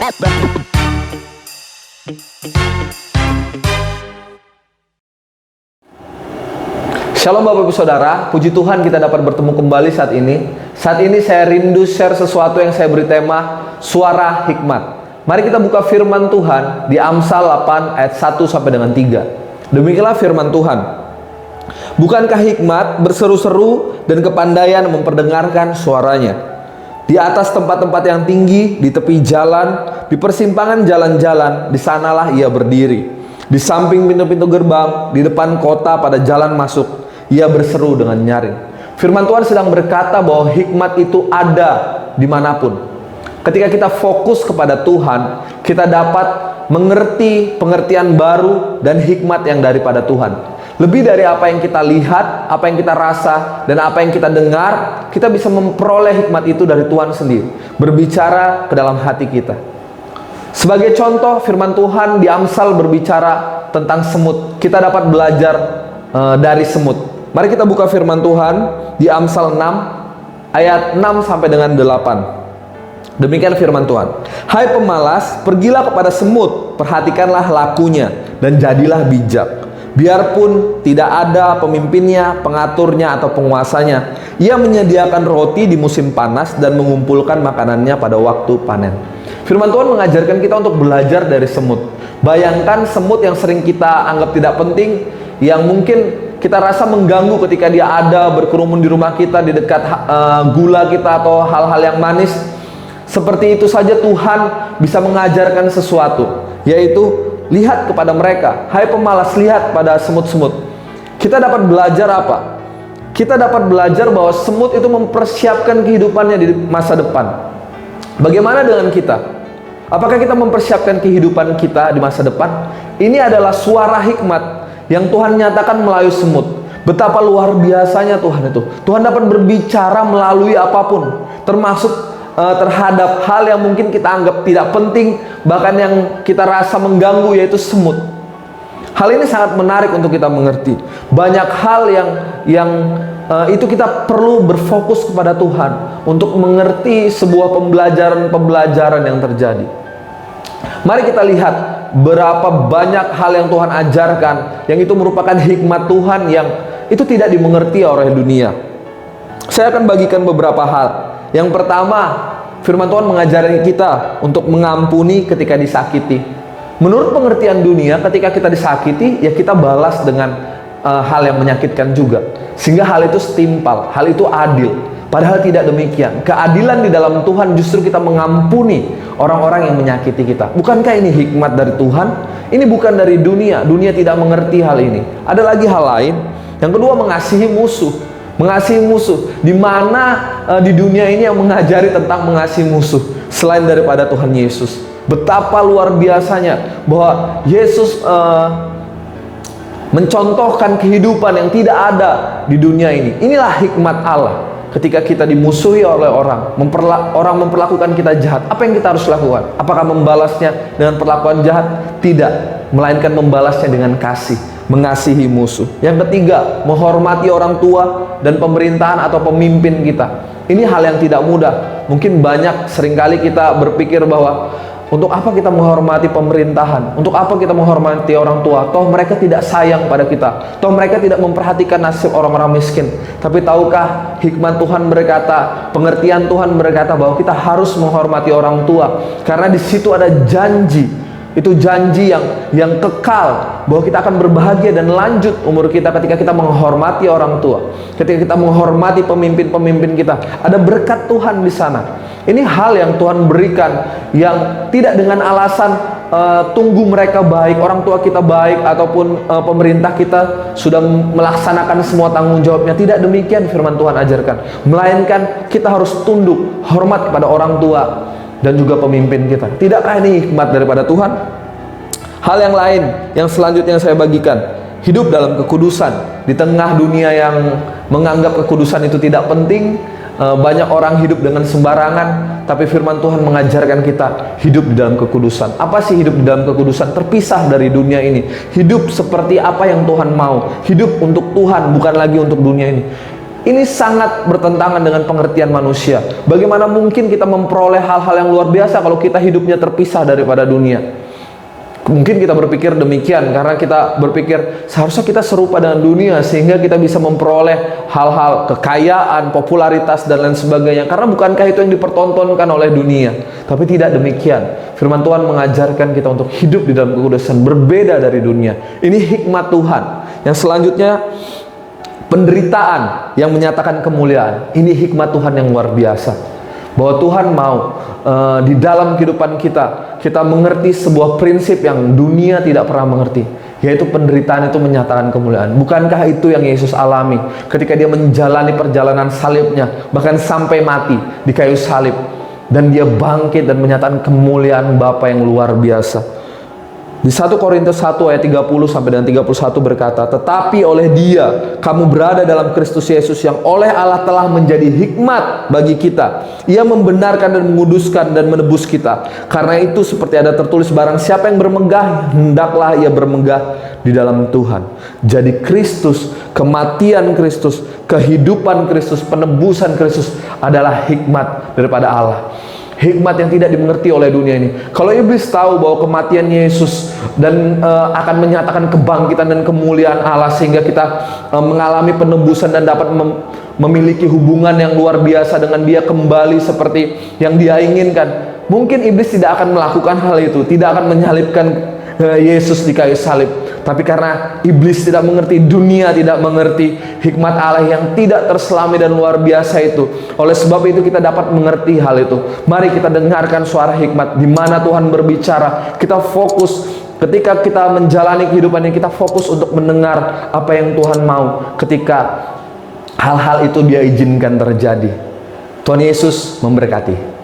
Shalom Bapak Ibu Saudara, puji Tuhan kita dapat bertemu kembali saat ini. Saat ini saya rindu share sesuatu yang saya beri tema Suara Hikmat. Mari kita buka firman Tuhan di Amsal 8 ayat 1 sampai dengan 3. Demikianlah firman Tuhan. Bukankah hikmat berseru-seru dan kepandaian memperdengarkan suaranya? Di atas tempat-tempat yang tinggi, di tepi jalan, di persimpangan jalan-jalan, di sanalah ia berdiri. Di samping pintu-pintu gerbang, di depan kota pada jalan masuk, ia berseru dengan nyaring. Firman Tuhan sedang berkata bahwa hikmat itu ada dimanapun. Ketika kita fokus kepada Tuhan, kita dapat mengerti pengertian baru dan hikmat yang daripada Tuhan. Lebih dari apa yang kita lihat, apa yang kita rasa, dan apa yang kita dengar, kita bisa memperoleh hikmat itu dari Tuhan sendiri, berbicara ke dalam hati kita. Sebagai contoh, firman Tuhan di Amsal berbicara tentang semut. Kita dapat belajar dari semut. Mari kita buka firman Tuhan di Amsal 6 ayat 6 sampai dengan 8. Demikian firman Tuhan. Hai pemalas, pergilah kepada semut, perhatikanlah lakunya dan jadilah bijak. Biarpun tidak ada pemimpinnya, pengaturnya atau penguasanya, ia menyediakan roti di musim panas dan mengumpulkan makanannya pada waktu panen. Firman Tuhan mengajarkan kita untuk belajar dari semut. Bayangkan semut yang sering kita anggap tidak penting, yang mungkin kita rasa mengganggu ketika dia ada berkerumun di rumah kita, di dekat gula kita atau hal-hal yang manis. Seperti itu saja Tuhan bisa mengajarkan sesuatu, yaitu lihat kepada mereka. Hai pemalas, lihat pada semut-semut. Kita dapat belajar apa? Kita dapat belajar bahwa semut itu mempersiapkan kehidupannya di masa depan. Bagaimana dengan kita? Apakah kita mempersiapkan kehidupan kita di masa depan? Ini adalah suara hikmat yang Tuhan nyatakan melalui semut. Betapa luar biasanya Tuhan itu. Tuhan dapat berbicara melalui apapun, termasuk terhadap hal yang mungkin kita anggap tidak penting, bahkan yang kita rasa mengganggu, yaitu semut. Hal ini sangat menarik untuk kita mengerti. Banyak hal yang itu kita perlu berfokus kepada Tuhan untuk mengerti sebuah pembelajaran yang terjadi. Mari kita lihat berapa banyak hal yang Tuhan ajarkan, yang itu merupakan hikmat Tuhan yang itu tidak dimengerti oleh dunia. Saya akan bagikan beberapa hal. Yang pertama, firman Tuhan mengajari kita untuk mengampuni ketika disakiti. Menurut pengertian dunia, ketika kita disakiti, ya kita balas dengan hal yang menyakitkan juga. Sehingga hal itu setimpal, hal itu adil. Padahal tidak demikian. Keadilan di dalam Tuhan justru kita mengampuni orang-orang yang menyakiti kita. Bukankah ini hikmat dari Tuhan? Ini bukan dari dunia. Dunia tidak mengerti hal ini. Ada lagi hal lain. Yang kedua, mengasihi musuh. Mengasihi musuh. Di mana di dunia ini yang mengajari tentang mengasihi musuh selain daripada Tuhan Yesus? Betapa luar biasanya bahwa Yesus mencontohkan kehidupan yang tidak ada di dunia ini. Inilah hikmat Allah. Ketika kita dimusuhi oleh orang memperlakukan kita jahat, apa yang kita harus lakukan? Apakah membalasnya dengan perlakuan jahat? Tidak, melainkan membalasnya dengan kasih, mengasihi musuh. Yang ketiga, menghormati orang tua dan pemerintahan atau pemimpin kita. Ini hal yang tidak mudah. Mungkin seringkali kita berpikir bahwa untuk apa kita menghormati pemerintahan? Untuk apa kita menghormati orang tua? Toh mereka tidak sayang pada kita. Toh mereka tidak memperhatikan nasib orang-orang miskin. Tapi tahukah hikmat Tuhan berkata, pengertian Tuhan berkata bahwa kita harus menghormati orang tua. Karena di situ ada janji. Itu janji yang kekal bahwa kita akan berbahagia dan lanjut umur kita ketika kita menghormati orang tua. Ketika kita menghormati pemimpin-pemimpin kita, ada berkat Tuhan di sana. Ini hal yang Tuhan berikan yang tidak dengan alasan tunggu mereka baik, orang tua kita baik, ataupun pemerintah kita sudah melaksanakan semua tanggung jawabnya. Tidak demikian firman Tuhan ajarkan. Melainkan kita harus tunduk, hormat kepada orang tua dan juga pemimpin kita. Tidakkah ini hikmat daripada Tuhan? Hal yang lain yang selanjutnya saya bagikan, hidup dalam kekudusan. Di tengah dunia yang menganggap kekudusan itu tidak penting, banyak orang hidup dengan sembarangan, tapi firman Tuhan mengajarkan kita hidup di dalam kekudusan. Apa sih hidup di dalam kekudusan? Terpisah dari dunia ini. Hidup seperti apa yang Tuhan mau. Hidup untuk Tuhan, bukan lagi untuk dunia ini. Ini sangat bertentangan dengan pengertian manusia. Bagaimana mungkin kita memperoleh hal-hal yang luar biasa kalau kita hidupnya terpisah daripada dunia? Mungkin kita berpikir demikian karena kita berpikir seharusnya kita serupa dengan dunia sehingga kita bisa memperoleh hal-hal kekayaan, popularitas dan lain sebagainya. Karena bukankah itu yang dipertontonkan oleh dunia? Tapi tidak demikian. Firman Tuhan mengajarkan kita untuk hidup di dalam kekudusan, berbeda dari dunia. Ini hikmat Tuhan. Yang selanjutnya, penderitaan yang menyatakan kemuliaan. Ini hikmat Tuhan yang luar biasa. Bahwa Tuhan mau di dalam kehidupan kita mengerti sebuah prinsip yang dunia tidak pernah mengerti, yaitu penderitaan itu menyatakan kemuliaan. Bukankah itu yang Yesus alami ketika dia menjalani perjalanan salibnya, bahkan sampai mati di kayu salib, dan dia bangkit dan menyatakan kemuliaan Bapa yang luar biasa. Di 1 Korintus 1 ayat 30 sampai dengan 31 berkata, tetapi oleh Dia kamu berada dalam Kristus Yesus yang oleh Allah telah menjadi hikmat bagi kita. Ia membenarkan dan menguduskan dan menebus kita. Karena itu seperti ada tertulis, barang siapa yang bermegah, hendaklah ia bermegah di dalam Tuhan. Jadi Kristus, kematian Kristus, kehidupan Kristus, penebusan Kristus adalah hikmat daripada Allah. Hikmat yang tidak dimengerti oleh dunia ini. Kalau iblis tahu bahwa kematian Yesus dan akan menyatakan kebangkitan dan kemuliaan Allah sehingga kita mengalami penebusan dan dapat memiliki hubungan yang luar biasa dengan Dia kembali seperti yang Dia inginkan, mungkin iblis tidak akan melakukan hal itu, tidak akan menyalibkan Yesus di kayu salib. Tapi karena iblis tidak mengerti, dunia tidak mengerti hikmat Allah yang tidak terselami dan luar biasa itu, oleh sebab itu kita dapat mengerti hal itu. Mari kita dengarkan suara hikmat di mana Tuhan berbicara. Kita fokus ketika kita menjalani kehidupan ini, kita fokus untuk mendengar apa yang Tuhan mau ketika hal-hal itu Dia izinkan terjadi. Tuhan Yesus memberkati.